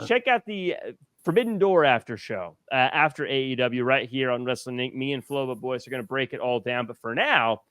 Check out the Forbidden Door after show after AEW right here on Wrestling Inc. Me and Floba Boys are going to break it all down. But for now,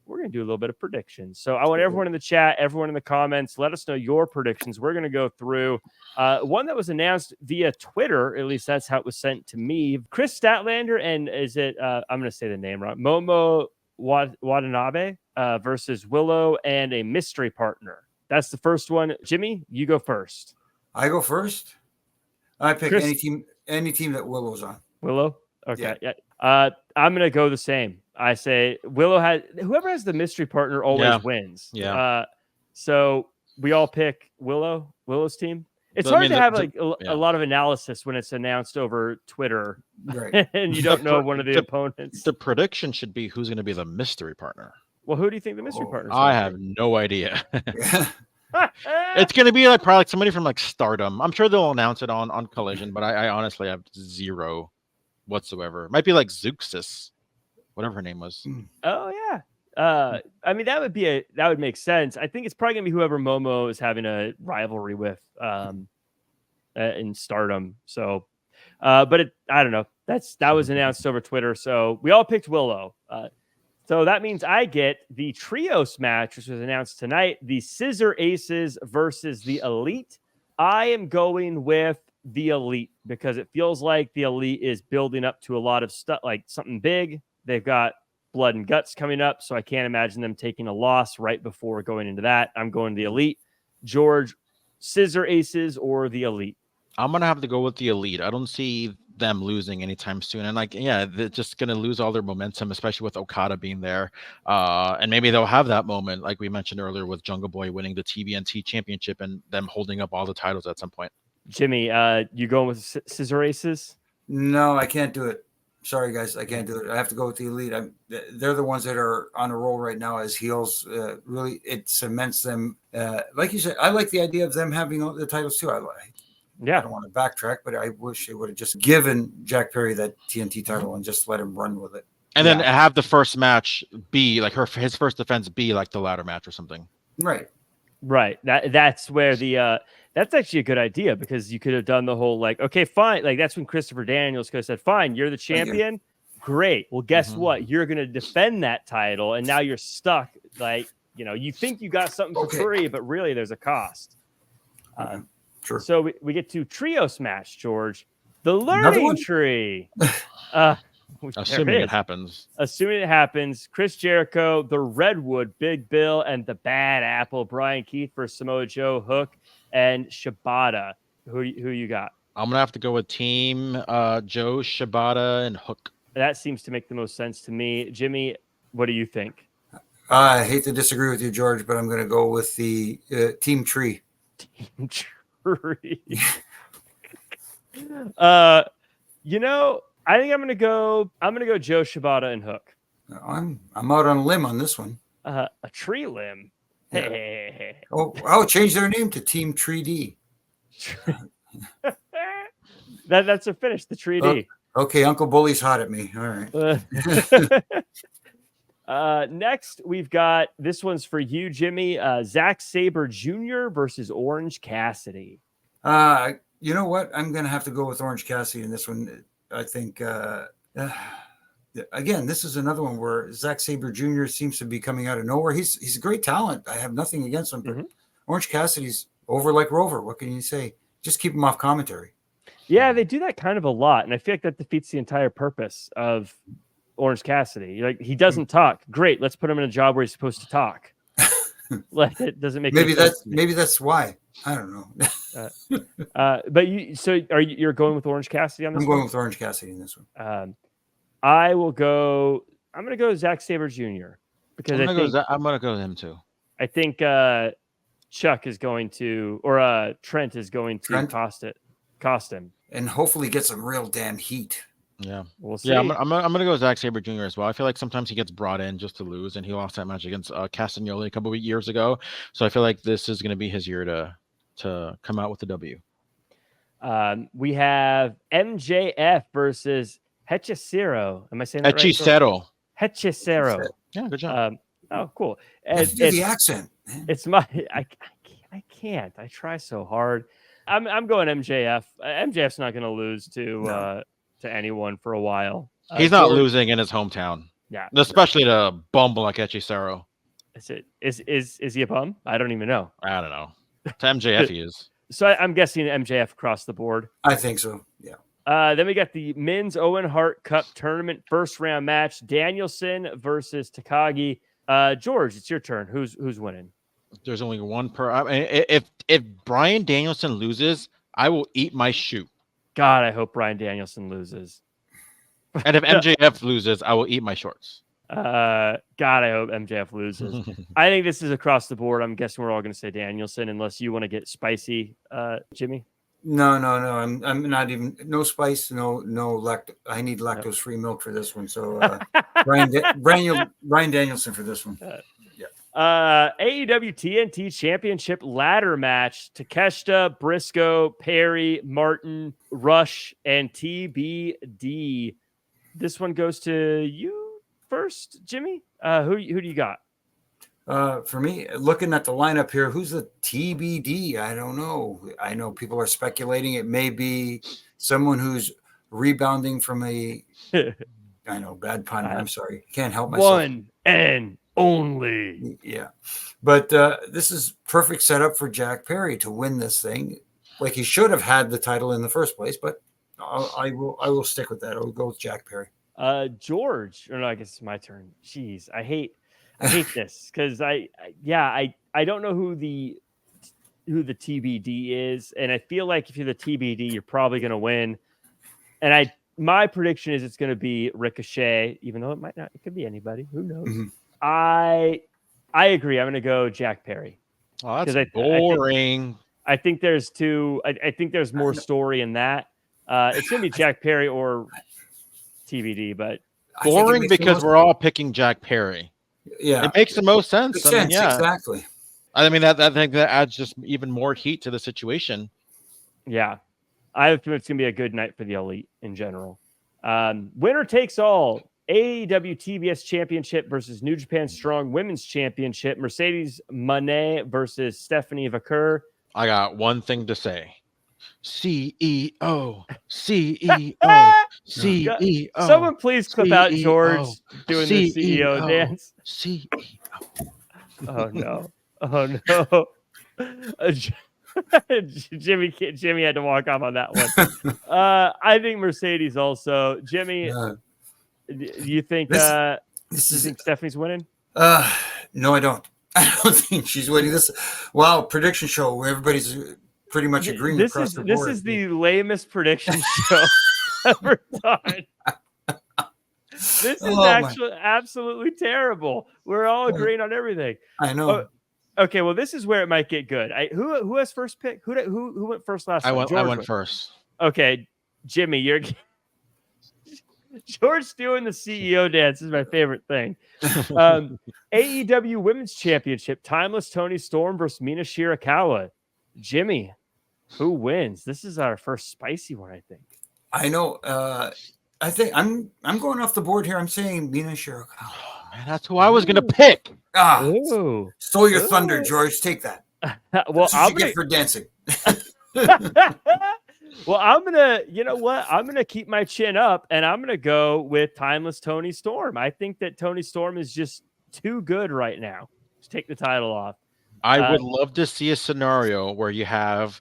we're going to do a little bit of predictions. So I want everyone in the chat, everyone in the comments, let us know your predictions. We're going to go through one that was announced via Twitter. At least that's how it was sent to me. Chris Statlander and is it, I'm going to say the name wrong, Momo Watanabe versus Willow and a mystery partner. That's the first one. Jimmy, you go first. I go first. I pick any team that Willow's on. Willow? Okay. Yeah. I'm going to go the same. I say whoever has the mystery partner always wins. Yeah. So we all pick Willow's team. It's hard to have a lot of analysis when it's announced over Twitter, right? And you don't know one of the opponents. The prediction should be who's going to be the mystery partner. Well, who do you think the mystery partner is? I have no idea. It's going to be probably somebody from Stardom. I'm sure they'll announce it on Collision, but I honestly have zero whatsoever. It might be Zeuxis. Whatever her name was. Oh yeah. I mean that would make sense. I think it's probably gonna be whoever Momo is having a rivalry with in Stardom. So but I don't know. That was announced over Twitter. So we all picked Willow. So that means I get the trios match, which was announced tonight, the Scissor Aces versus the Elite. I am going with the Elite because it feels like the Elite is building up to a lot of stuff, like something big. They've got Blood and Guts coming up, so I can't imagine them taking a loss right before going into that. I'm going the Elite. George, Scissor Aces or the Elite? I'm going to have to go with the Elite. I don't see them losing anytime soon. And they're just going to lose all their momentum, especially with Okada being there. And maybe they'll have that moment, like we mentioned earlier, with Jungle Boy winning the TBNT championship and them holding up all the titles at some point. Jimmy, you going with Scissor Aces? No, I can't do it. Sorry, guys, I can't do it. I have to go with the Elite. They're the ones that are on a roll right now as heels. Really, it cements them. Like you said, I like the idea of them having the titles too. I don't want to backtrack, but I wish they would have just given Jack Perry that TNT title and just let him run with it. And then have the first match be his first defense be like the ladder match or something. Right. That's where that's actually a good idea because you could have done the whole okay, fine. That's when Christopher Daniels could have said, fine, you're the champion. Great. Well, guess what? You're going to defend that title. And now you're stuck. You think you got something for free, but really there's a cost. Sure. So we get to trios match, George. The learning tree. Assuming it happens. Assuming it happens. Chris Jericho, the Redwood, Big Bill, and the Bad Apple, Brian Keith versus Samoa Joe, Hook, and Shibata. Who you got? I'm going to have to go with Team Joe, Shibata, and Hook. That seems to make the most sense to me. Jimmy, what do you think? I hate to disagree with you, George, but I'm going to go with the Team Tree. Team Tree. I think I'm going to go Joe, Shibata, and Hook. I'm out on a limb on this one. A tree limb. Yeah. Hey. Oh, I'll change their name to Team Tree D. That's a finish, the Tree D. Okay, Uncle Bully's hot at me. All right. Next, we've got this one's for you, Jimmy. Zack Sabre Jr. versus Orange Cassidy. You know what? I'm going to have to go with Orange Cassidy in this one. I think, again, this is another one where Zack Sabre Jr. seems to be coming out of nowhere. He's a great talent. I have nothing against him. But Orange Cassidy's over like Rover. What can you say? Just keep him off commentary. Yeah, they do that kind of a lot. And I feel like that defeats the entire purpose of Orange Cassidy. He doesn't talk. Great. Let's put him in a job where he's supposed to talk. It doesn't make maybe that's why. I don't know. But you're going with Orange Cassidy on this? I'm going with Orange Cassidy in this one. I'm going to go Zack Sabre Jr. because I'm going to go with him too. I think Chuck is going to, or Trent is going to cost him, and hopefully get some real damn heat. Yeah, we'll see. Yeah, I'm going to go with Zack Sabre Jr. as well. I feel like sometimes he gets brought in just to lose, and he lost that match against Castagnoli a couple of years ago. So I feel like this is going to be his year to come out with the W. We have MJF versus Hechicero. Am I saying that right? Hechicero. Yeah, good job. Oh, cool. Do the accent. It's my. I can't. I try so hard. I'm going MJF. MJF's not going to lose No. to anyone for a while. He's not George- losing in his hometown. Yeah. Especially to bum like Hechicero. Is he a bum? I don't even know. I don't know. To MJF he is. So I'm guessing MJF across the board. I think so. Yeah. Then we got the Men's Owen Hart Cup Tournament first round match. Danielson versus Takagi. George, it's your turn. Who's winning? There's only one per. I mean, if Bryan Danielson loses, I will eat my shoe. God, I hope Bryan Danielson loses. And if MJF loses, I will eat my shorts. God, I hope MJF loses. I think this is across the board. I'm guessing we're all going to say Danielson, unless you want to get spicy, Jimmy. No. I'm not even no spice, no I need lactose-free milk for this one. So Bryan Danielson for this one. AEW TNT Championship ladder match: Takeshita, Briscoe, Perry, Martin, Rush, and TBD. This one goes to you first, Jimmy. Who do you got? For me, looking at the lineup here, who's the TBD? I don't know. I know people are speculating it may be someone who's rebounding from a. I know, bad pun. I'm sorry, can't help myself. One and only. Yeah, but this is perfect setup for Jack Perry to win this thing. Like he should have had the title in the first place, but I will stick with that. I'll go with Jack Perry. George, or no, I guess it's my turn. Jeez, I hate this because I don't know who the TBD is, and I feel like if you're the TBD, you're probably going to win. And my prediction is it's going to be Ricochet, even though it might not. It could be anybody. Who knows? Mm-hmm. I agree. I'm going to go Jack Perry. Oh, that's boring. I think there's two. I think there's more story in that. It's going to be Jack Perry or TBD, but boring because we're all picking Jack Perry. Yeah, it makes the most sense. Exactly. I mean, I think that adds just even more heat to the situation. Yeah, I think it's going to be a good night for the Elite in general. Winner takes all. AEW TBS Championship versus New Japan Strong Women's Championship. Mercedes Moné versus Stephanie Vaquer. I got one thing to say. CEO. Someone please clip out George doing the CEO dance. CEO. Oh no. Jimmy had to walk off on that one. I think Mercedes also. Jimmy, you think think Stephanie's winning? No, I don't. I don't think she's winning this. Wow, prediction show where everybody's pretty much agreeing across the board. This is the lamest prediction show ever done. This is absolutely terrible. We're all agreeing on everything. I know. Okay, well, this is where it might get good. Who has first pick? Who went first last time? I went first. Okay, Jimmy, you're George doing the CEO dance is my favorite thing. AEW Women's Championship: Timeless Toni Storm versus Mina Shirakawa. Jimmy, who wins? This is our first spicy one, I think. I know. I think I'm going off the board here. I'm saying Mina Shirakawa. Oh, man, that's who I was going to pick. Stole your thunder, George. Take that. Well, I'll get for dancing. Well, I'm gonna keep my chin up, and I'm gonna go with Timeless Toni Storm. I think that Toni Storm is just too good right now to take the title off. I would love to see a scenario where you have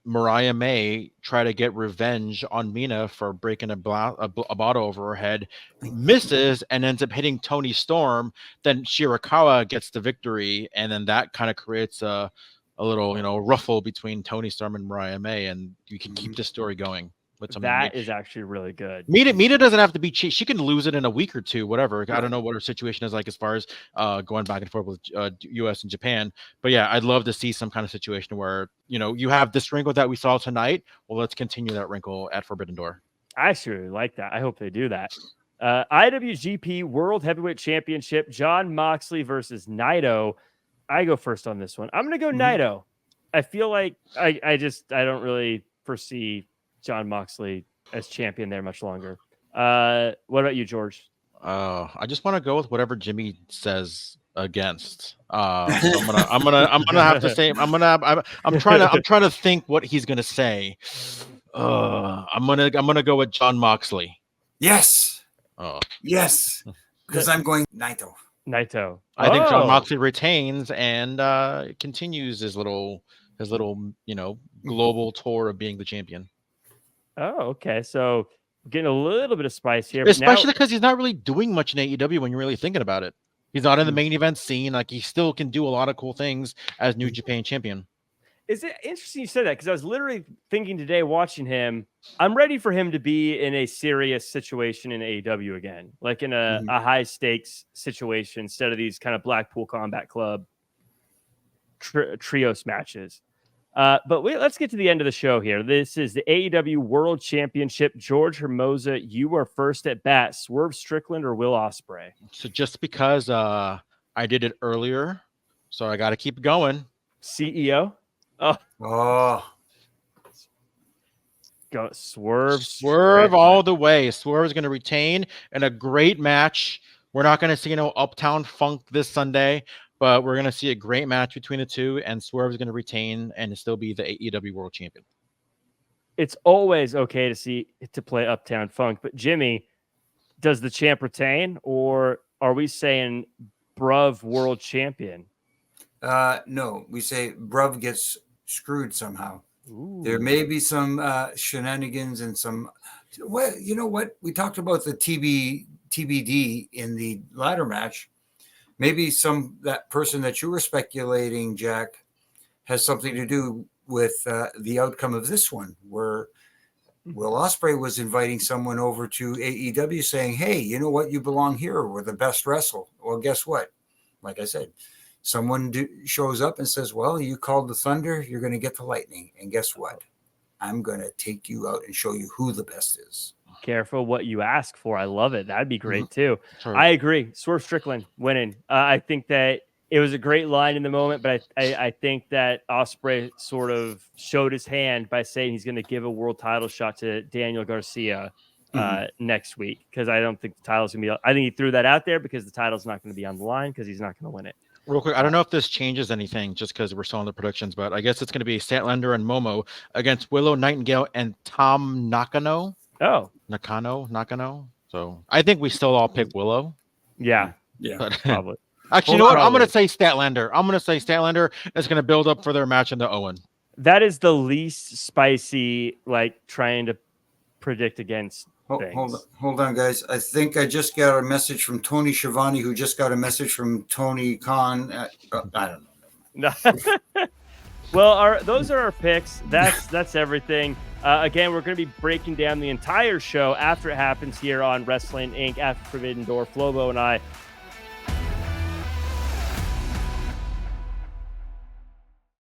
Mariah May try to get revenge on Mina for breaking a bottle over her head, misses, and ends up hitting Toni Storm. Then Shirakawa gets the victory, and then that kind of creates a little, ruffle between Toni Storm and Mariah May, and you can keep the story going. That is actually really good. Mina doesn't have to be cheap. She can lose it in a week or two, whatever. Right. I don't know what her situation is like as far as going back and forth with U.S. and Japan. But yeah, I'd love to see some kind of situation where, you have this wrinkle that we saw tonight. Well, let's continue that wrinkle at Forbidden Door. I actually really like that. I hope they do that. IWGP World Heavyweight Championship: Jon Moxley versus Naito. I go first on this one. I'm going to go Naito. I feel like I don't really foresee Jon Moxley as champion there much longer. What about you, George? I just want to go with whatever Jimmy says against. So I'm gonna have to say I'm trying to think what he's gonna say. I'm gonna go with Jon Moxley. Yes. Oh. Yes. Because I'm going Naito. Naito. I think Jon Moxley retains and continues his little global tour of being the champion. Oh, okay. So getting a little bit of spice here, especially because he's not really doing much in AEW when you're really thinking about it. He's not in the main event scene. Like, he still can do a lot of cool things as New Japan champion. Is it interesting you said that? Because I was literally thinking today, watching him, I'm ready for him to be in a serious situation in AEW again, like in a high stakes situation instead of these kind of Blackpool Combat Club trios matches. But let's get to the end of the show here. This is the AEW World Championship. George Hermoza, you are first at bat. Swerve Strickland or Will Ospreay? So just because I did it earlier, so I got to keep going. CEO? Oh. Go Swerve all the way. Swerve is going to retain in a great match. We're not going to see no Uptown Funk this Sunday, but we're going to see a great match between the two, and Swerve is going to retain and still be the AEW World Champion. It's always okay to play Uptown Funk, but Jimmy, does the champ retain, or are we saying Bruv World Champion? No, we say Bruv gets screwed somehow. Ooh. There may be some shenanigans and some. Well, you know what? We talked about the TBD in the ladder match. Maybe that person that you were speculating, Jack, has something to do with the outcome of this one, where Will Ospreay was inviting someone over to AEW saying, hey, you know what? You belong here. We're the best wrestle. Well, guess what? Like I said, someone shows up and says, well, you called the thunder. You're going to get the lightning. And guess what? I'm going to take you out and show you who the best is. Careful what you ask for. I love it. That'd be great too. Sure. I agree. Swerve Strickland winning. I think that it was a great line in the moment, but I think that Ospreay sort of showed his hand by saying he's going to give a world title shot to Daniel Garcia next week, because I don't think the title's going to be. I think he threw that out there because the title's not going to be on the line because he's not going to win it. Real quick, I don't know if this changes anything just because we're still in the predictions, but I guess it's going to be Statlander and Momo against Willow Nightingale and Tom Nakano. Oh, Nakano. So I think we still all pick Willow. Yeah, but, probably. Actually, you know what? I'm going to say Statlander. Is going to build up for their match in the Owen. That is the least spicy, like trying to predict against. Hold on, guys. I think I just got a message from Tony Schiavone, who just got a message from Tony Khan. I don't know. No. Well, those are our picks. That's everything. Again, we're going to be breaking down the entire show after it happens here on Wrestling Inc. after Forbidden Door. Flobo and I